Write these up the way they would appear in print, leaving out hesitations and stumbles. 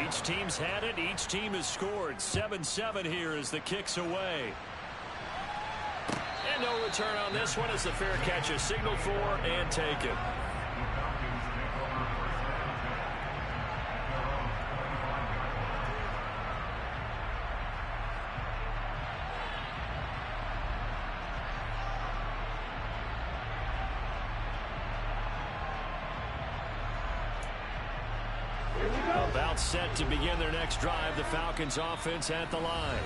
Each team's had it. Each team has scored. 7-7 here as the kick's away. And no return on this one as the fair catch is signaled for and taken. About set to begin their next drive, the Falcons offense at the line.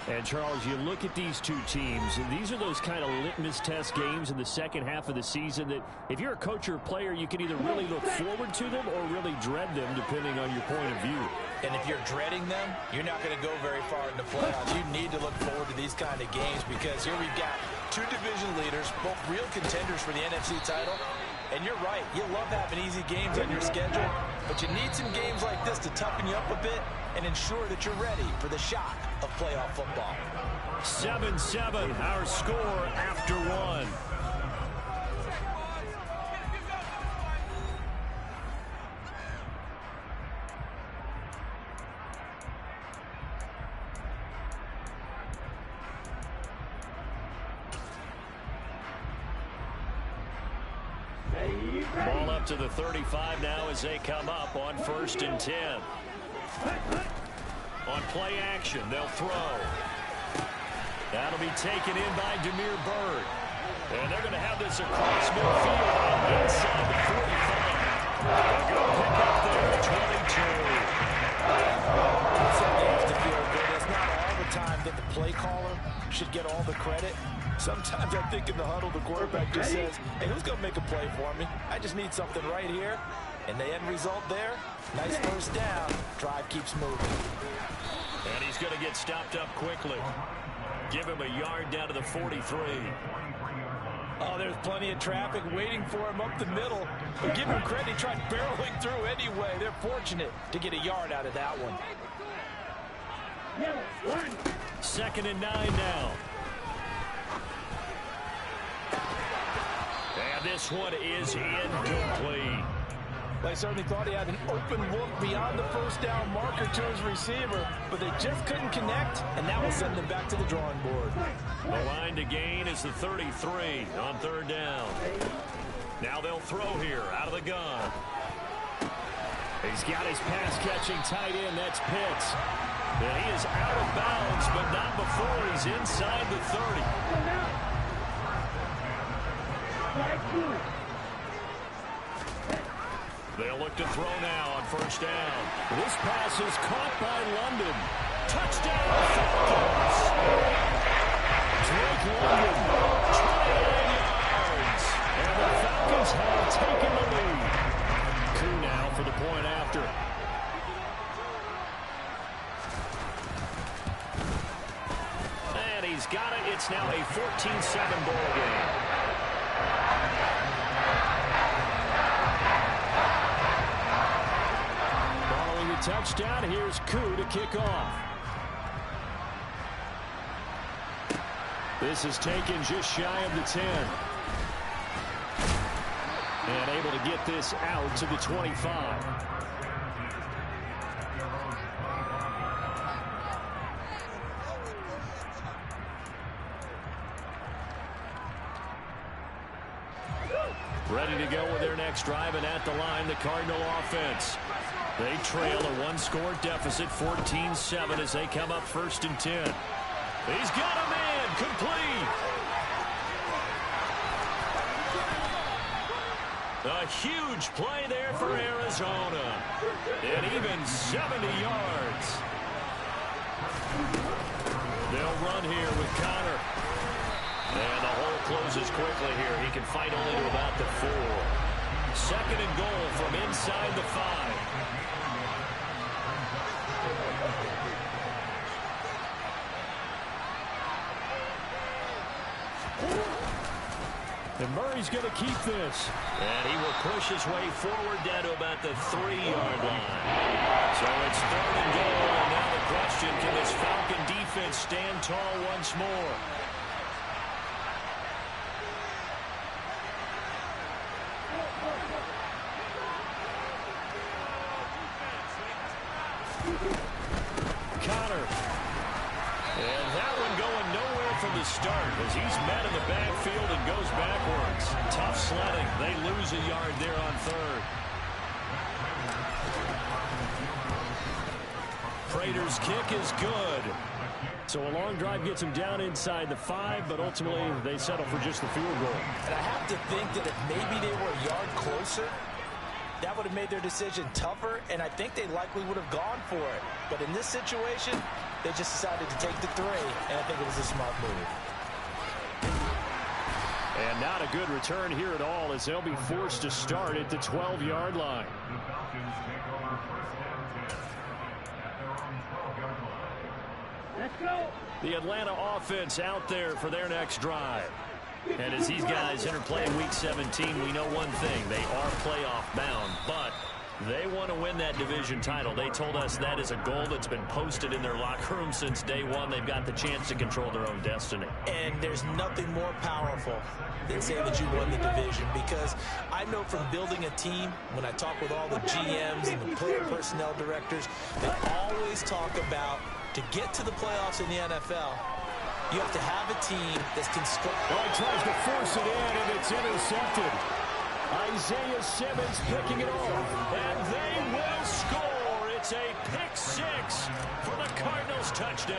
And Charles, you look at these two teams, and these are those kind of litmus test games in the second half of the season that if you're a coach or a player, you can either really look forward to them or really dread them depending on your point of view. And if you're dreading them, you're not going to go very far in the playoffs. You need to look forward to these kind of games because here we've got two division leaders, both real contenders for the NFC title. And you're right, you love having easy games on your schedule, but you need some games like this to toughen you up a bit and ensure that you're ready for the shock of playoff football. 7-7, our score after one. Ball up to the 35 now as they come up on 1st and 10. On play action, they'll throw. That'll be taken in by Damiere Byrd. And they're going to have this across midfield inside the 45. They're going to pick up there at 22. Something has to feel good. It's not all the time that the play caller should get all the credit. Sometimes I think in the huddle, the quarterback just says, hey, who's going to make a play for me? I just need something right here. And the end result there, nice first down. Drive keeps moving. And he's going to get stopped up quickly. Give him a yard down to the 43. Oh, there's plenty of traffic waiting for him up the middle. But give him credit, he tried barreling through anyway. They're fortunate to get a yard out of that one. 2nd and 9 now. And this one is incomplete. They certainly thought he had an open look beyond the first down marker to his receiver, but they just couldn't connect, and that will send them back to the drawing board. The line to gain is the 33 on 3rd down. Now they'll throw here out of the gun. He's got his pass-catching tight end. That's Pitts. And he is out of bounds, but not before he's inside the 30. They'll look to throw now on 1st down. This pass is caught by London. Touchdown, Falcons! Drake London, 29 yards. And the Falcons have taken the lead. Koo now for the point after. And he's got it. It's now a 14-7 ball game. Touchdown. Here's Koo to kick off. This is taken just shy of the 10. And able to get this out to the 25. Ready to go with their next drive, and at the line, the Cardinal offense. They trail a one-score deficit, 14-7, as they come up 1st and 10. He's got a man, complete. A huge play there for Arizona. And even 70 yards. They'll run here with Connor. And the hole closes quickly here. He can fight only to about the 4. 2nd and goal from inside the 5. And Murray's going to keep this. And he will push his way forward down to about the 3-yard line. So it's 3rd and goal. And now the question, can this Falcon defense stand tall once more? start as he's met in the backfield and goes backwards. Tough sledding. They lose a yard there on third. Prater's kick is good. So a long drive gets him down inside the 5, but ultimately they settle for just the field goal. And I have to think that if maybe they were a yard closer, that would have made their decision tougher, and I think they likely would have gone for it. But in this situation, they just decided to take the 3, and I think it was a smart move. And not a good return here at all as they'll be forced to start at the 12-yard line. The Atlanta offense out there for their next drive. And as these guys interplay in Week 17, we know one thing. They are playoff bound, but they want to win that division title. They told us that is a goal that's been posted in their locker room since day one. They've got the chance to control their own destiny. And there's nothing more powerful than saying that you won the division, because I know from building a team, when I talk with all the GMs and the player personnel directors, they always talk about to get to the playoffs in the NFL, you have to have a team that's constructed. Well, he tries to force it in, and it's intercepted. Isaiah Simmons picking it off, and they will score. It's a pick 6 for the Cardinals touchdown.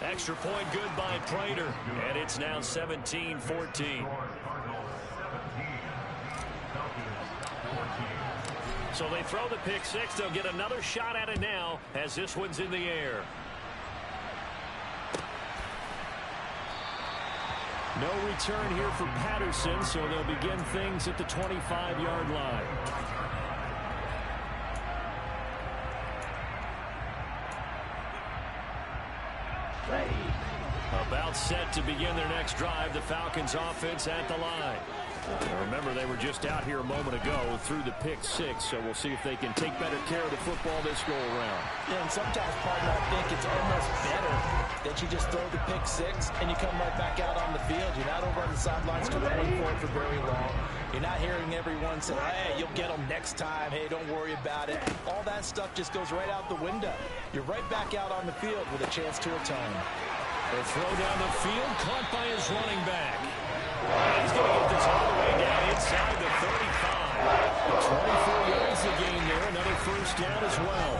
Extra point good by Prater, and it's now 17-14. So they throw the pick 6. They'll get another shot at it now as this one's in the air. No return here for Patterson, so they'll begin things at the 25-yard line. About set to begin their next drive, the Falcons offense at the line. Remember, they were just out here a moment ago through the pick 6, so we'll see if they can take better care of the football this go-around. Yeah, and sometimes, partner, I think it's almost better that you just throw the pick 6 and you come right back out on the field. You're not over on the sidelines waiting for it for very long. You're not hearing everyone say, hey, you'll get them next time. Hey, don't worry about it. All that stuff just goes right out the window. You're right back out on the field with a chance to atone. The throw down the field, caught by his running back. He's going to get this all the way down inside the 35. 24 yards a gain there, another first down as well.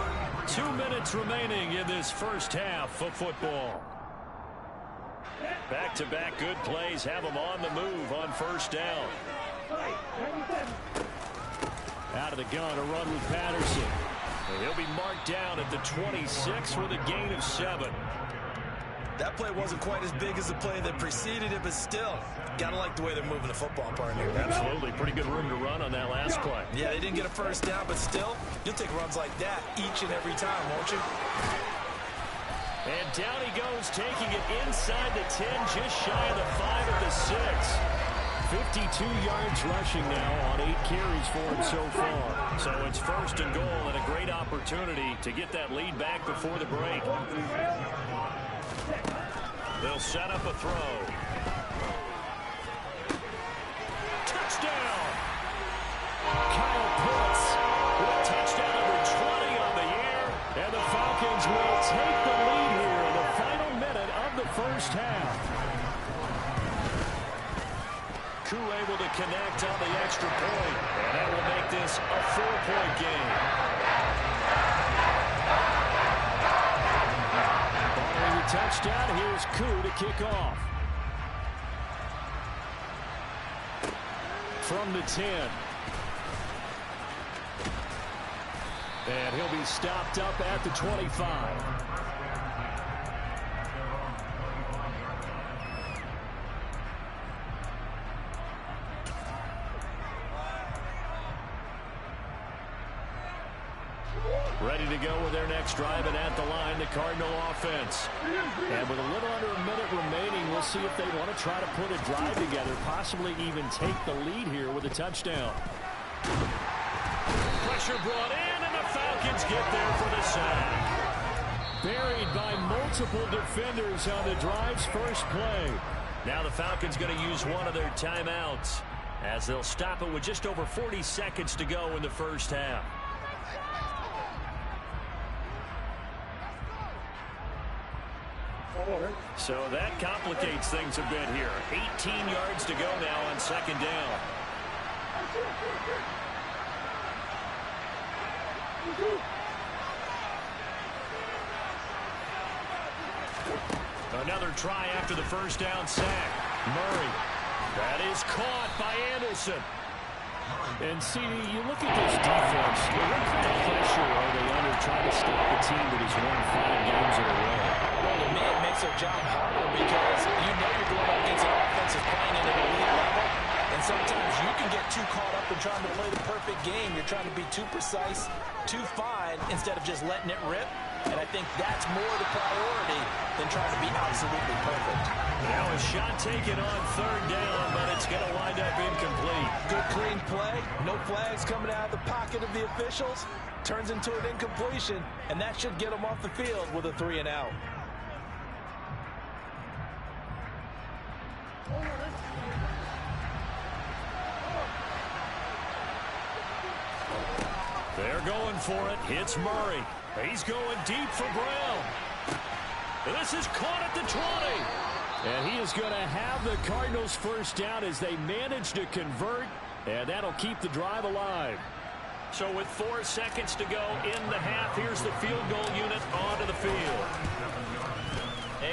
2 minutes remaining in this first half of football. Back-to-back good plays have them on the move on first down. Out of the gun, a run with Patterson. And he'll be marked down at the 26 with a gain of 7. That play wasn't quite as big as the play that preceded it, but still, gotta like the way they're moving the football, partner. Absolutely. Pretty good room to run on that last play. Yeah, they didn't get a first down, but still, you'll take runs like that each and every time, won't you? And down he goes, taking it inside the 10, just shy of the 5 at the 6. 52 yards rushing now on 8 carries for him so far. So it's first and goal and a great opportunity to get that lead back before the break. They'll set up a throw. Touchdown! Kyle Pitts with touchdown number 20 on the year. And the Falcons will take the lead here in the final minute of the first half. Koo able to connect on the extra point. And that will make this a 4-point game. Touchdown. Here's Koo to kick off. From the 10. And he'll be stopped up at the 25. Ready to go with their next drive, and at the line, the Cardinal offense. And with a little under a minute remaining, we'll see if they want to try to put a drive together, possibly even take the lead here with a touchdown. Pressure brought in, and the Falcons get there for the sack. Buried by multiple defenders on the drive's first play. Now the Falcons going to use one of their timeouts as they'll stop it with just over 40 seconds to go in the first half. So that complicates things a bit here. 18 yards to go now on second down. Another try after the first down sack. Murray. That is caught by Anderson. And, CD, you look at this defense. What kind of pressure are they under trying to stop a team that has won 5 games in a row? Well, to me, it makes their job harder because you know you're going up against an offense that's playing at an elite level. And sometimes you can get too caught up in trying to play the perfect game. You're trying to be too precise, too fine, instead of just letting it rip. And I think that's more the priority than trying to be absolutely perfect. Now a shot taken on third down, but it's going to wind up incomplete. Good clean play. No flags coming out of the pocket of the officials. Turns into an incompletion, and that should get them off the field with a 3-and-out. They're going for it. It's Murray. He's going deep for Brown. This is caught at the 20. And he is going to have the Cardinals first down as they manage to convert. And that'll keep the drive alive. So with 4 seconds to go in the half, here's the field goal unit onto the field.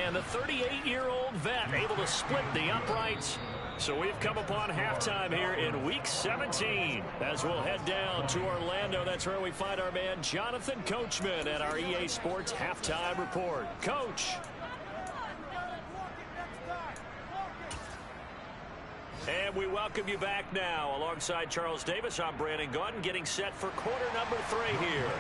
And the 38-year-old vet able to split the uprights. So we've come upon halftime here in Week 17. As we'll head down to Orlando, that's where we find our man Jonathan Coachman at our EA Sports Halftime Report. Coach. And we welcome you back now. Alongside Charles Davis, I'm Brandon Gaudin, getting set for quarter number 3 here.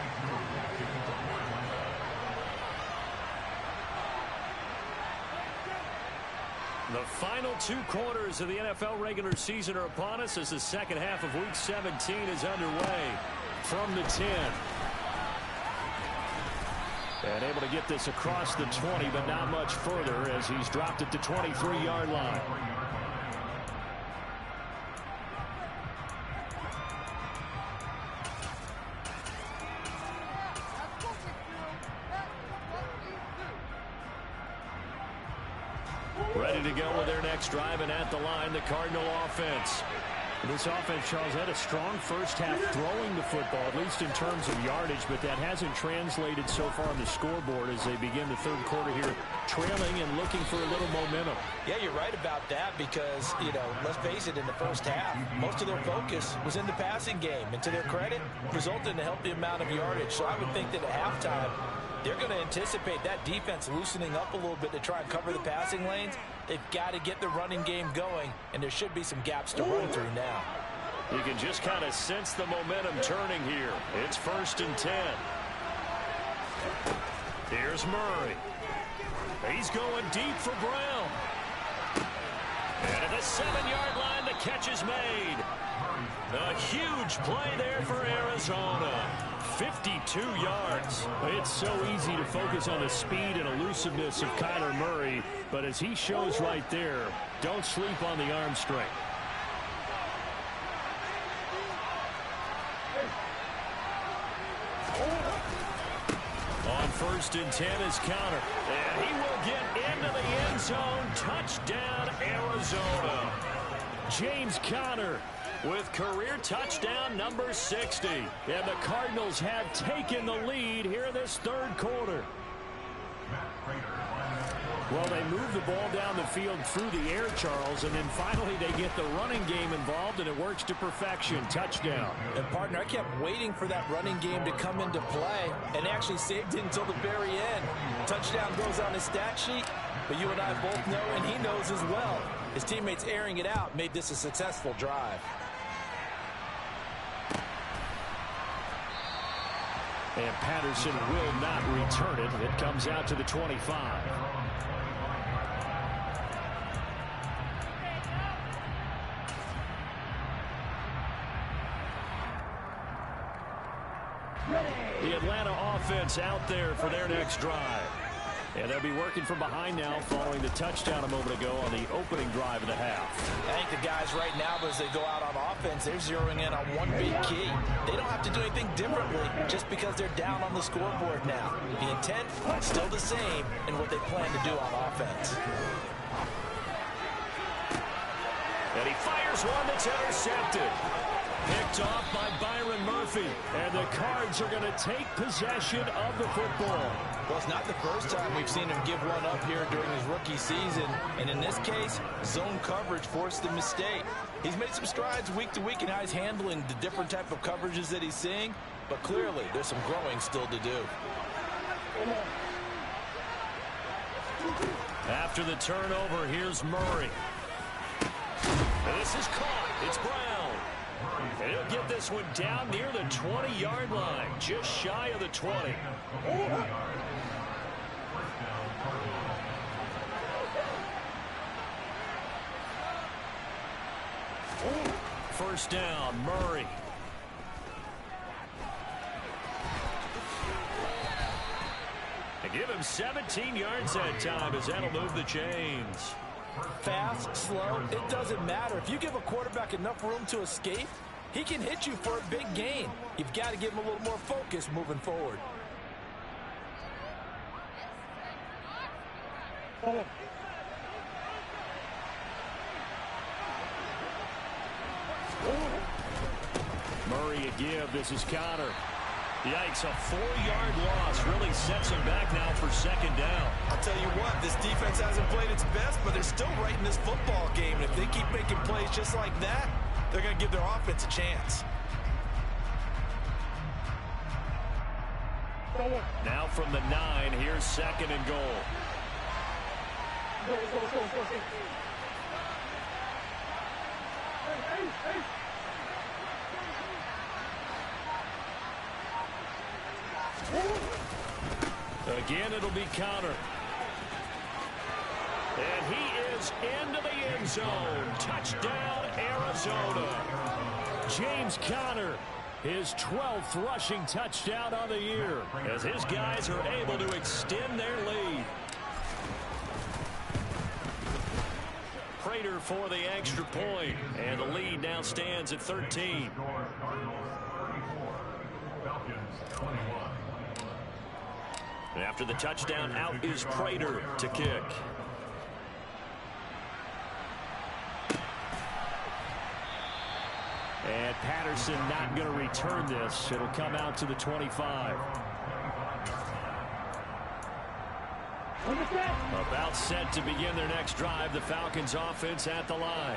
The final 2 quarters of the NFL regular season are upon us as the second half of Week 17 is underway. From the 10. And able to get this across the 20, but not much further as he's dropped at the 23-yard line. Ready to go with their next drive, and at the line, the Cardinal offense. This offense, Charles, had a strong first half throwing the football, at least in terms of yardage, but that hasn't translated so far on the scoreboard as they begin the third quarter here, trailing and looking for a little momentum. Yeah, you're right about that because, you know, let's face it, in the first half, most of their focus was in the passing game. And to their credit, resulted in a healthy amount of yardage. So I would think that at halftime, they're going to anticipate that defense loosening up a little bit to try and cover the passing lanes. They've got to get the running game going, and there should be some gaps to run through now. You can just kind of sense the momentum turning here. It's 1st and 10. Here's Murray. He's going deep for Brown. And at the 7-yard line, the catch is made. A huge play there for Arizona. 52 yards. It's so easy to focus on the speed and elusiveness of Kyler Murray, but as he shows right there, don't sleep on the arm strength. On 1st and 10 is counter. And he will get into the end zone. Touchdown, Arizona. James Conner with career touchdown number 60. And the Cardinals have taken the lead here in this third quarter. Well, they move the ball down the field through the air, Charles, and then finally they get the running game involved, and it works to perfection. Touchdown. And, partner, I kept waiting for that running game to come into play and actually saved it until the very end. Touchdown goes on his stat sheet, but you and I both know, and he knows as well, his teammates airing it out made this a successful drive. And Patterson will not return it. It comes out to the 25. The Atlanta offense out there for their next drive. And they'll be working from behind now following the touchdown a moment ago on the opening drive of the half. I think the guys right now, as they go out on offense, they're zeroing in on one big key. They don't have to do anything differently just because they're down on the scoreboard now. The intent, still the same in what they plan to do on offense. And he fires one that's intercepted. Picked off by Byron Murphy. And the Cards are going to take possession of the football. Well, it's not the first time we've seen him give one up here during his rookie season. And in this case, zone coverage forced the mistake. He's made some strides week to week in how he's handling the different type of coverages that he's seeing. But clearly, there's some growing still to do. After the turnover, here's Murray. This is caught. It's Brown. And he'll get this one down near the 20-yard line, just shy of the 20. First down, Murray. And give him 17 yards that time as that'll move the chains. Fast, slow, it doesn't matter. If you give a quarterback enough room to escape, he can hit you for a big gain. You've got to give him a little more focus moving forward. Murray a give. This is Connor. Yikes, a 4-yard loss really sets him back now for second down. I'll tell you what, this defense hasn't played its best, but they're still right in this football game. And if they keep making plays just like that, they're going to give their offense a chance. Now from the 9, here's second and goal. Again, it'll be Connor. And he is into the end zone. Touchdown, Arizona. James Conner, his 12th rushing touchdown on the year, as his guys are able to extend their lead. Prater for the extra point, and the lead now stands at 13. And after the touchdown, out is Prater to kick. And Patterson not going to return this. It'll come out to the 25. About set to begin their next drive. The Falcons offense at the line.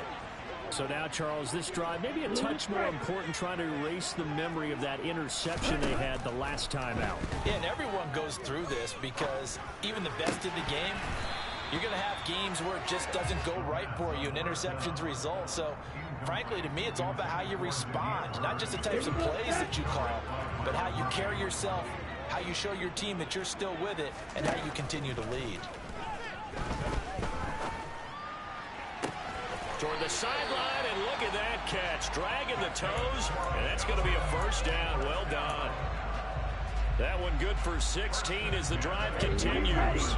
So now, Charles, this drive maybe a touch more important, trying to erase the memory of that interception they had the last time out. Yeah, and everyone goes through this because even the best in the game, you're going to have games where it just doesn't go right for you, and interceptions result. So, frankly, to me, it's all about how you respond, not just the types of plays that you call, but how you carry yourself, how you show your team that you're still with it, and how you continue to lead. Toward the sideline, and look at that catch. Dragging the toes, and that's going to be a first down. Well done. That one good for 16 as the drive continues.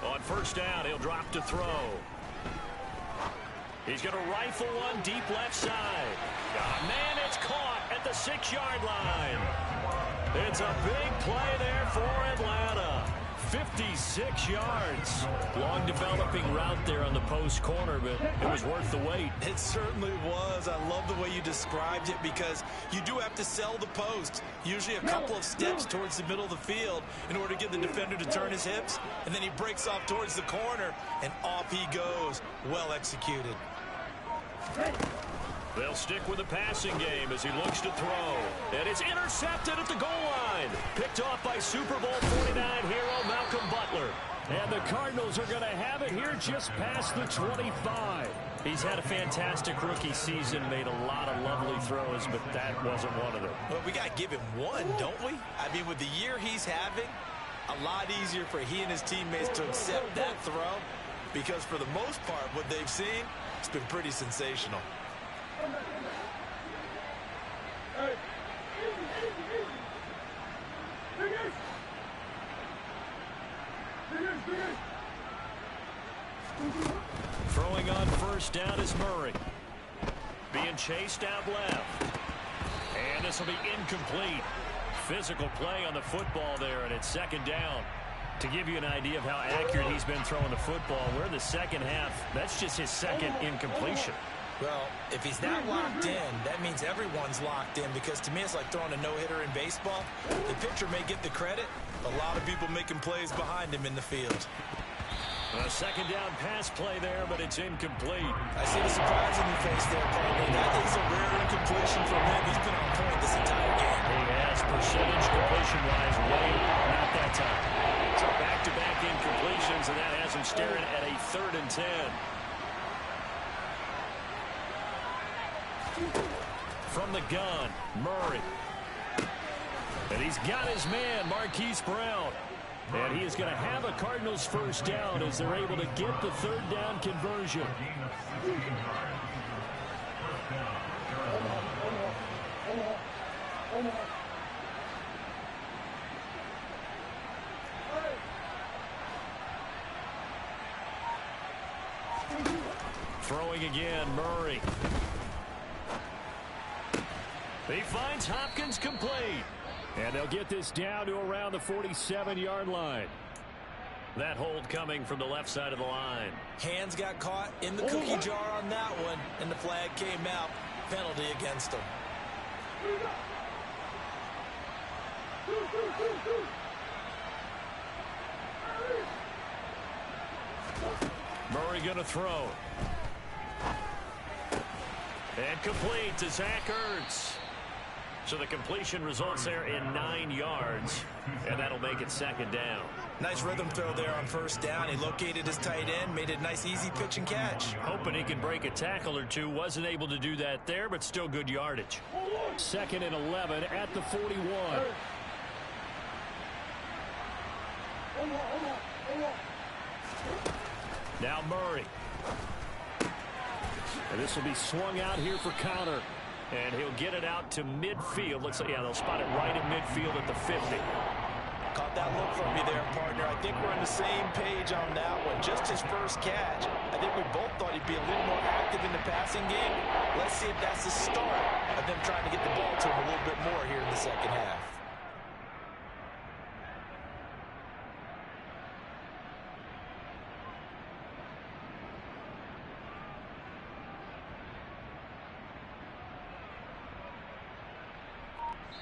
On first down, he'll drop to throw. He's going to rifle one deep left side. Oh, man, it's caught at the 6-yard line. It's a big play there for Atlanta. 56 yards. Long developing route there on the post corner, but it was worth the wait. It certainly was. I love the way you described it because you do have to sell the post. Usually a couple of steps towards the middle of the field in order to get the defender to turn his hips. And then he breaks off towards the corner, and off he goes. Well executed. They'll stick with the passing game as he looks to throw. And it's intercepted at the goal line. Picked off by Super Bowl 49 hero Malcolm Butler. And the Cardinals are going to have it here just past the 25. He's had a fantastic rookie season, made a lot of lovely throws, but that wasn't one of them. Well, we got to give him one, don't we? I mean, with the year he's having, a lot easier for he and his teammates to accept that throw because for the most part, what they've seen, it's been pretty sensational. first down is Murray. Being chased out left. And this will be incomplete. Physical play on the football there, and it's second down. To give you an idea of how accurate he's been throwing the football, we're in the second half. That's just his second incompletion. Well, if he's not locked in, that means everyone's locked in, because to me it's like throwing a no-hitter in baseball. The pitcher may get the credit. A lot of people making plays behind him in the field. A second down pass play there, but it's incomplete. I see the surprise in your face there, partner. That is a rare incompletion from him. He's been on point this entire game. He has percentage completion-wise way not that time. So back-to-back incompletions, and that has him staring at a 3rd and 10. From the gun, Murray. And he's got his man, Marquise Brown. And he is going to have a Cardinals first down as they're able to get the 3rd down conversion. Throwing again, Murray. He finds Hopkins complete. And they'll get this down to around the 47-yard line. That hold coming from the left side of the line. Hands got caught in the cookie jar on that one, and the flag came out. Penalty against him. Murray going to throw. And complete to Zach Ertz. So the completion results there in 9 yards, and that'll make it second down. Nice rhythm throw there on first down. He located his tight end, made it a nice easy pitch and catch. Hoping he can break a tackle or two. Wasn't able to do that there, but still good yardage. 2nd and 11 at the 41. Now Murray. And this will be swung out here for Connor. And he'll get it out to midfield. Looks like, yeah, they'll spot it right at midfield at the 50. Caught that look from you there, partner. I think we're on the same page on that one. Just his first catch. I think we both thought he'd be a little more active in the passing game. Let's see if that's the start of them trying to get the ball to him a little bit more here in the second half.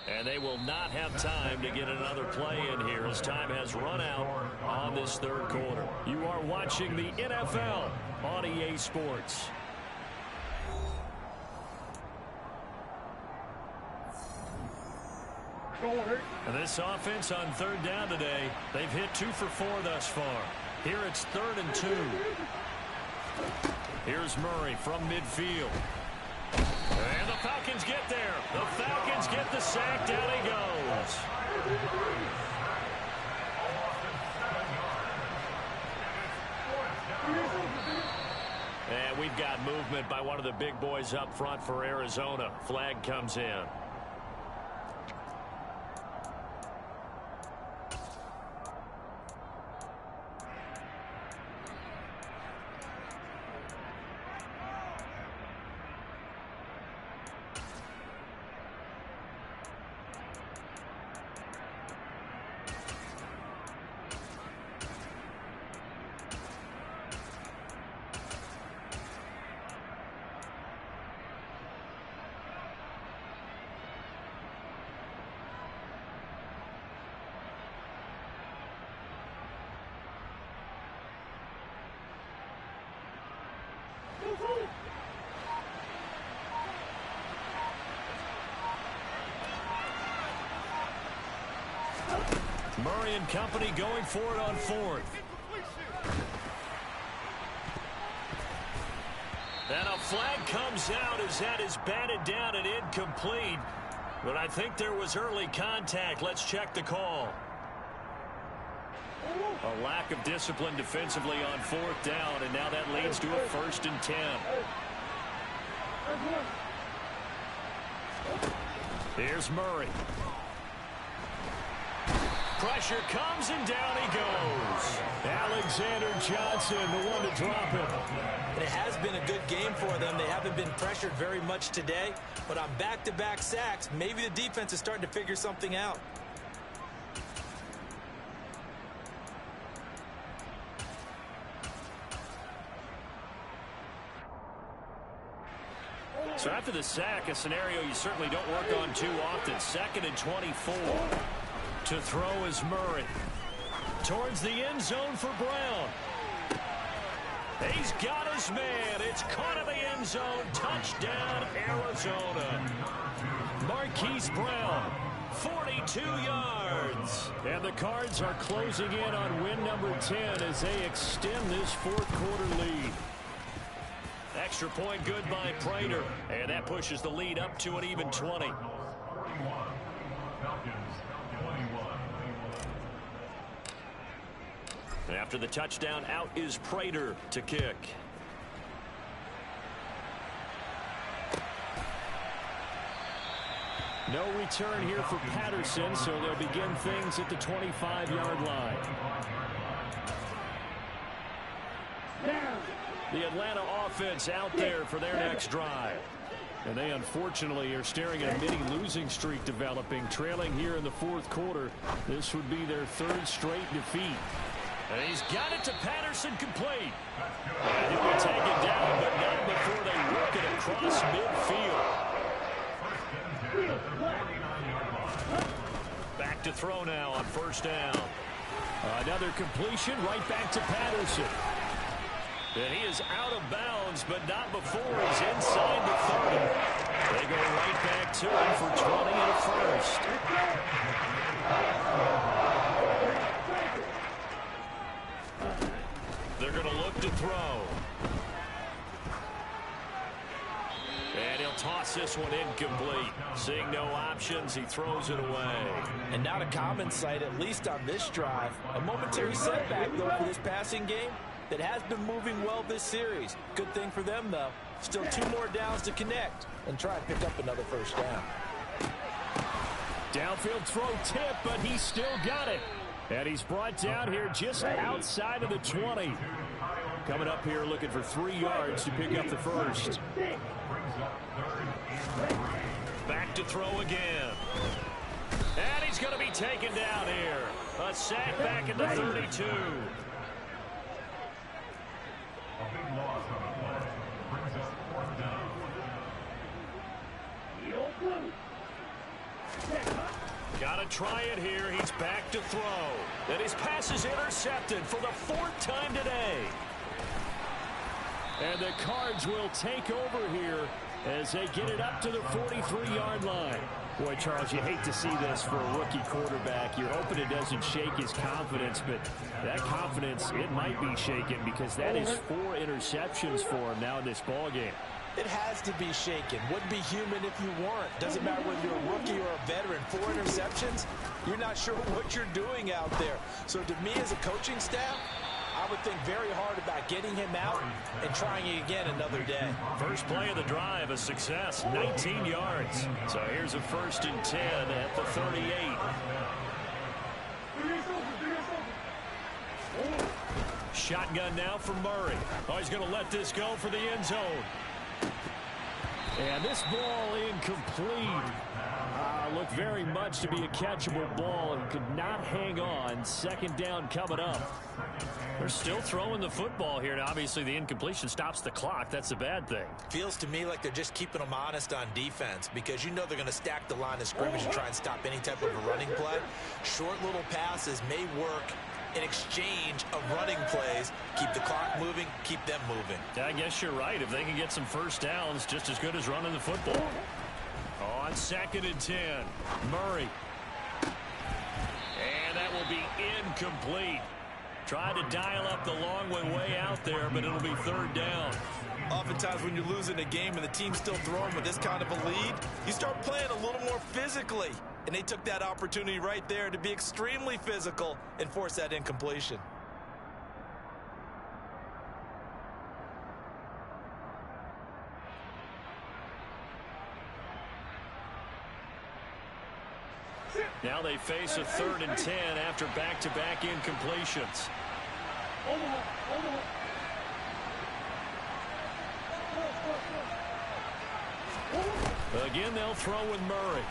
And they will not have time to get another play in here as time has run out on this 3rd quarter. You are watching the NFL on EA Sports. And this offense on 3rd down today, they've hit 2 for 4 thus far. Here it's 3rd and 2. Here's Murray from midfield. And the Falcons get there. The Falcons get the sack. Down he goes. And we've got movement by one of the big boys up front for Arizona. Flag comes in. Murray and company going for it on 4th. And a flag comes out as that is batted down and incomplete. But I think there was early contact. Let's check the call. A lack of discipline defensively on 4th down, and now that leads to a 1st and 10. Here's Murray. Pressure comes, and down he goes. Alexander Johnson, the one to drop him. It has been a good game for them. They haven't been pressured very much today, but on back-to-back sacks, maybe the defense is starting to figure something out. So after the sack, a scenario you certainly don't work on too often. 2nd and 24. To throw is Murray. Towards the end zone for Brown. He's got his man. It's caught in the end zone. Touchdown, Arizona. Marquise Brown, 42 yards. And the Cards are closing in on win number 10 as they extend this fourth-quarter lead. Extra point good by Prater. And that pushes the lead up to an even 20. After the touchdown, out is Prater to kick. No return here for Patterson, so they'll begin things at the 25-yard line. The Atlanta offense out there for their next drive. And they unfortunately are staring at a mini losing streak developing, trailing here in the fourth quarter. This would be their 3rd straight defeat. And he's got it to Patterson, complete. And he'll be taken down, but not before they work it across midfield. Back to throw now on 1st down. Another completion right back to Patterson. And he is out of bounds, but not before he's inside the 30. They go right back to him for 20 and a first. They're going to look to throw. And he'll toss this one incomplete. Seeing no options, he throws it away. And not a common sight, at least on this drive. A momentary setback, though, for this passing game that has been moving well this series. Good thing for them, though. Still 2 more downs to connect and try and pick up another 1st down. Downfield throw tip, but he still got it. And he's brought down here just outside of the 20. Coming up here looking for 3 yards to pick up the first. Back to throw again. And he's going to be taken down here. A sack back at the 32. Got to try it here. He's back to throw. And his pass is intercepted for the 4th time today. And the Cards will take over here as they get it up to the 43-yard line. Boy, Charles, you hate to see this for a rookie quarterback. You're hoping it doesn't shake his confidence, but that confidence, it might be shaken because that is 4 interceptions for him now in this ballgame. It has to be shaken. Wouldn't be human if you weren't. Doesn't matter whether you're a rookie or a veteran. 4 interceptions, you're not sure what you're doing out there. So to me as a coaching staff, I would think very hard about getting him out and trying it again another day. First play of the drive, a success, 19 yards. So here's a 1st and 10 at the 38. Shotgun now for Murray. Oh, he's going to let this go for the end zone. And this ball incomplete. Looked very much to be a catchable ball and could not hang on. 2nd down coming up. They're still throwing the football here. Now, obviously, the incompletion stops the clock. That's a bad thing. Feels to me like they're just keeping them honest on defense because you know they're going to stack the line of scrimmage and try and stop any type of a running play. Short little passes may work in exchange of running plays. Keep the clock moving, keep them moving. I guess you're right. If they can get some 1st downs, just as good as running the football. On 2nd and 10, Murray. And that will be incomplete. Tried to dial up the long one way out there, but it'll be 3rd down. Oftentimes when you're losing a game and the team's still throwing with this kind of a lead, you start playing a little more physically. And they took that opportunity right there to be extremely physical and force that incompletion. Now they they face a 3rd and 10 after back-to-back incompletions. Again, they'll throw with Murray.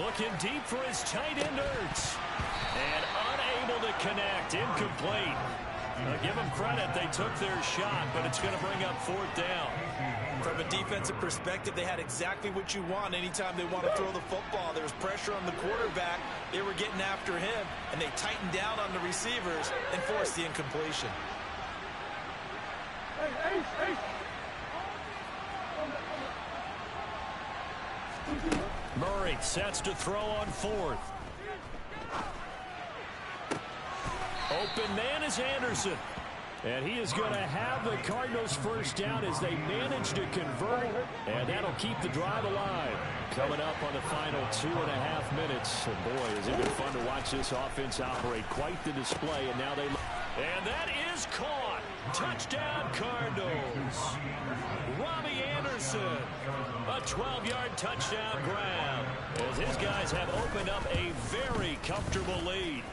Looking deep for his tight end, Ertz. And unable to connect. Incomplete. Give them credit. They took their shot, but it's going to bring up 4th down. From a defensive perspective, they had exactly what you want anytime they want to throw the football. There was pressure on the quarterback. They were getting after him, and they tightened down on the receivers and forced the incompletion. Murray sets to throw on 4th. Open man is Anderson. And he is going to have the Cardinals' 1st down as they manage to convert. And that'll keep the drive alive. Coming up on the final 2.5 minutes. And boy, has it been fun to watch this offense operate. Quite the display. And now they... And that is caught. Touchdown, Cardinals. Robbie Anderson. A 12-yard touchdown grab. As his guys have opened up a very comfortable lead.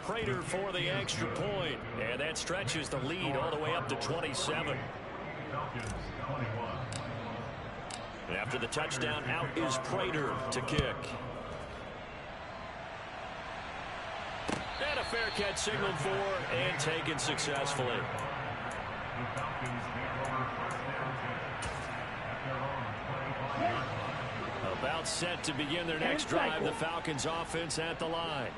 Prater for the extra point. And that stretches the lead all the way up to 27. And after the touchdown, out is Prater to kick. And a fair catch signaled for and taken successfully. About set to begin their next drive, the Falcons offense at the line.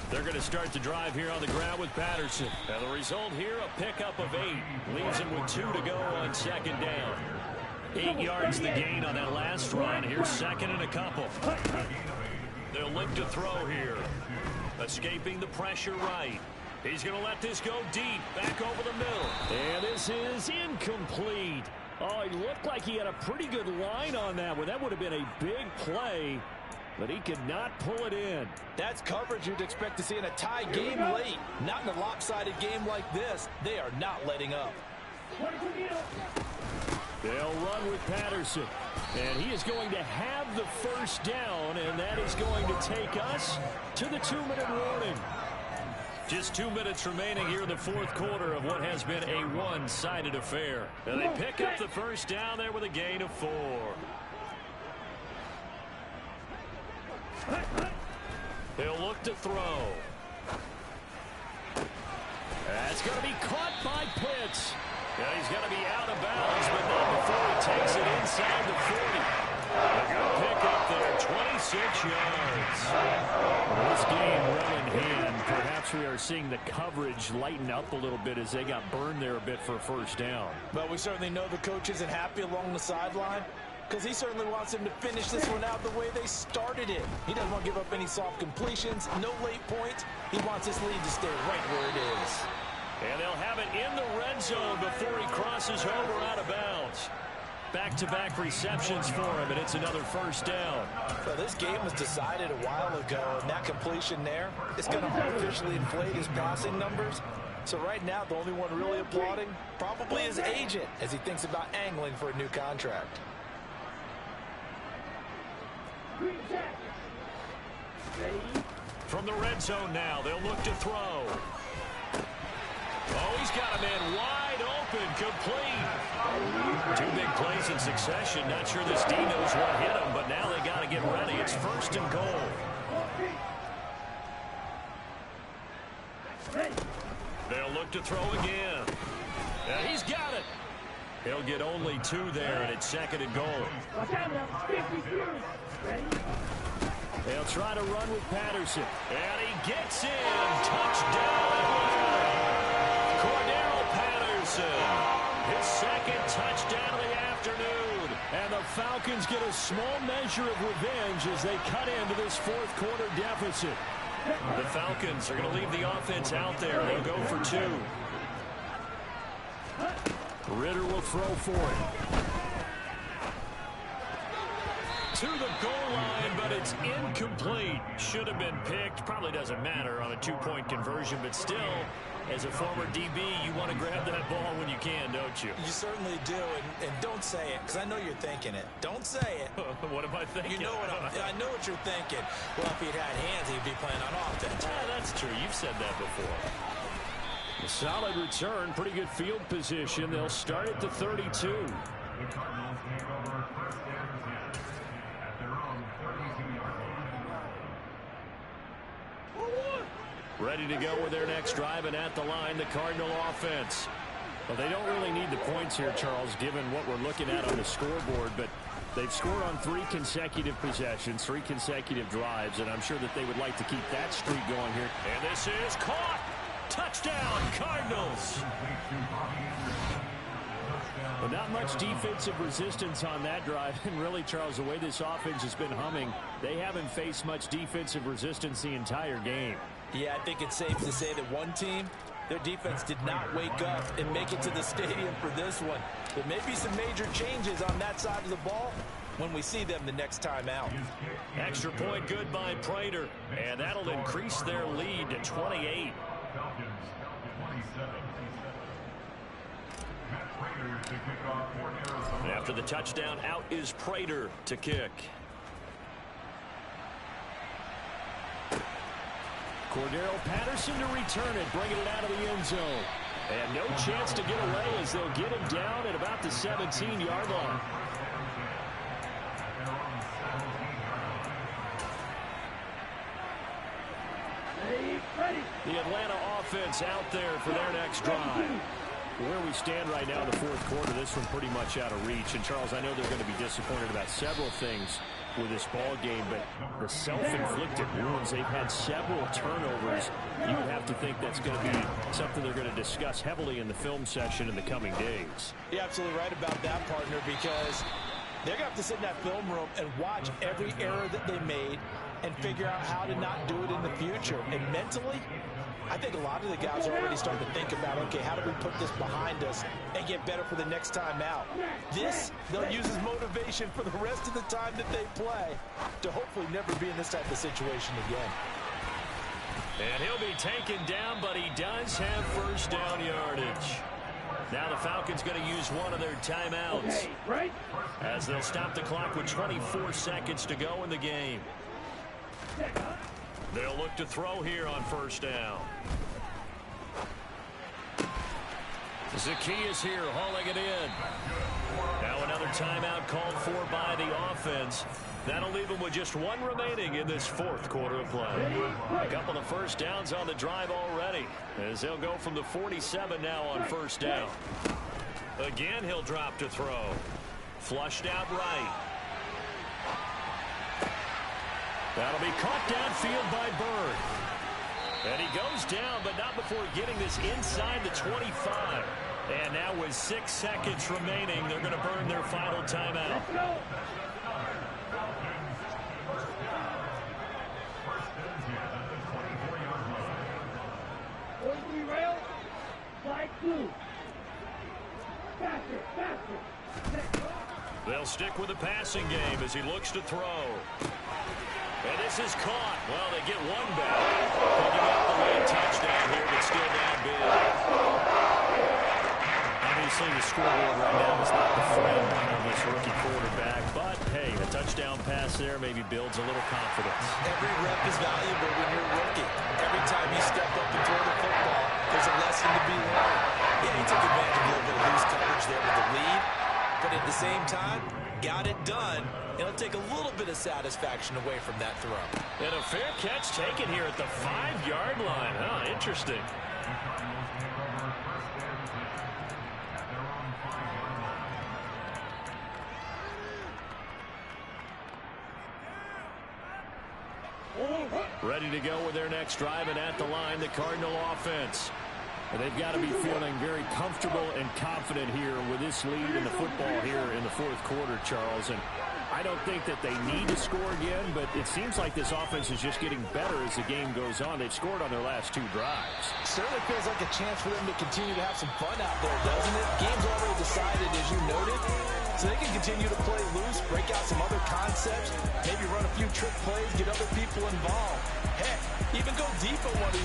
They're going to start the drive here on the ground with Patterson. And the result here, a pickup of 8. Leaves him with 2 to go on 2nd down. 8 yards the gain on that last run. Here's 2nd and a couple. They'll look to throw here. Escaping the pressure right. He's going to let this go deep. Back over the middle. And this is incomplete. Oh, he looked like he had a pretty good line on that one. That would have been a big play. But he could not pull it in. That's coverage you'd expect to see in a tie game late. Not in a lopsided game like this. They are not letting up. They'll run with Patterson. And he is going to have the 1st down. And that is going to take us to the 2-minute warning. Just 2 minutes remaining here in the 4th quarter of what has been a one-sided affair. And they pick up the 1st down there with a gain of 4. He'll look to throw. That's going to be caught by Pitts. And he's going to be out of bounds, but not before he takes it inside the 40. A good pick up there, 26 yards. This game well in hand. Perhaps we are seeing the coverage lighten up a little bit as they got burned there a bit for a 1st down. But we certainly know the coach isn't happy along the sideline, because he certainly wants them to finish this one out the way they started it. He doesn't want to give up any soft completions, no late points. He wants his lead to stay right where it is. And they'll have it in the red zone before he crosses over out of bounds. Back-to-back receptions for him, and it's another 1st down. Well, this game was decided a while ago, and that completion there is going to artificially inflate his passing numbers. So right now, the only one really applauding probably his agent as he thinks about angling for a new contract. From the red zone now, they'll look to throw. Oh, he's got a man wide open, complete. 2 big plays in succession. Not sure this D knows what hit him, but now they got to get ready. It's 1st and goal. They'll look to throw again. And he's got it. He'll get only 2 there, and it's 2nd and goal. They'll try to run with Patterson. And he gets in. Touchdown. Cordero Patterson. His 2nd touchdown of the afternoon. And the Falcons get a small measure of revenge as they cut into this 4th quarter deficit. The Falcons are going to leave the offense out there. They'll go for 2. Ritter will throw for it. To the goal line, but but it's incomplete. Should have been picked. Probably doesn't matter on a two-point conversion, but still, as a former DB, you want to grab that ball when you can, don't you? You certainly do, and don't say it, because I know you're thinking it. Don't say it. What am I thinking? You know what I know what you're thinking. Well, if he'd had hands, he'd be playing on offense. Yeah, that's true. You've said that before. A solid return, pretty good field position. They'll start at the 32. Ready to go with their next drive, and at the line, the Cardinal offense. Well, they don't really need the points here, Charles, given what we're looking at on the scoreboard, but they've scored on 3 consecutive possessions, 3 consecutive drives, and I'm sure that they would like to keep that streak going here. And this is caught. Touchdown, Cardinals. Well, not much defensive resistance on that drive. And really, Charles, the way this offense has been humming, they haven't faced much defensive resistance the entire game. Yeah, I think it's safe to say that one team, their defense did not wake up and make it to the stadium for this one. There may be some major changes on that side of the ball when we see them the next time out. Extra point good by Prater, and that'll increase their lead to 28. After the touchdown, out is Prater to kick. Cordero Patterson to return it, bringing it out of the end zone. And no chance to get away as they'll get him down at about the 17-yard line. The Atlanta offense out there for their next drive. Where we stand right now in the fourth quarter, this one pretty much out of reach. And, Charles, I know they're going to be disappointed about several things with this ball game, but the self-inflicted wounds, they've had several turnovers. You would have to think that's going to be something they're going to discuss heavily in the film session in the coming days. You're absolutely right about that, partner, because they're going to have to sit in that film room and watch every error that they made and figure out how to not do it in the future. And mentally, I think a lot of the guys are already starting to think about, okay, how do we put this behind us and get better for the next time out? This, they'll use as motivation for the rest of the time that they play to hopefully never be in this type of situation again. And he'll be taken down, but he does have first down yardage. Now the Falcons going to use one of their timeouts as they'll stop the clock with 24 seconds to go in the game. They'll look to throw here on first down. Zacchaeus here hauling it in. Now another timeout called for by the offense. That'll leave them with just one remaining in this fourth quarter of play. A couple of first downs on the drive already, as they'll go from the 47 now on first down. Again, he'll drop to throw. Flushed out right. That'll be caught downfield by Bird. And he goes down, but not before getting this inside the 25. And now with 6 seconds remaining, they're going to burn their final timeout. They'll stick with the passing game as he looks to throw. And this is caught. Well, they get one back. Picking up the late touchdown here, but still down big. Obviously, the scoreboard right now is not the friend of this rookie quarterback. But, hey, a touchdown pass there maybe builds a little confidence. Every rep is valuable when you're a rookie. Every time you step up and throw the football, there's a lesson to be learned. Yeah, he took advantage of a little bit of loose coverage there with the lead. But at the same time, got it done. It'll take a little bit of satisfaction away from that throw. And a fair catch taken here at the 5-yard line. Huh, interesting. Ready to go with their next drive, and at the line, the Cardinal offense. And they've got to be feeling very comfortable and confident here with this lead in the football here in the fourth quarter, Charles. And I don't think that they need to score again, but it seems like this offense is just getting better as the game goes on. They've scored on their last 2 drives. Certainly feels like a chance for them to continue to have some fun out there, doesn't it? Game's already decided, as you noted. So they can continue to play loose, break out some other concepts, maybe run a few trick plays, get other people involved. Heck, even go deep on one of these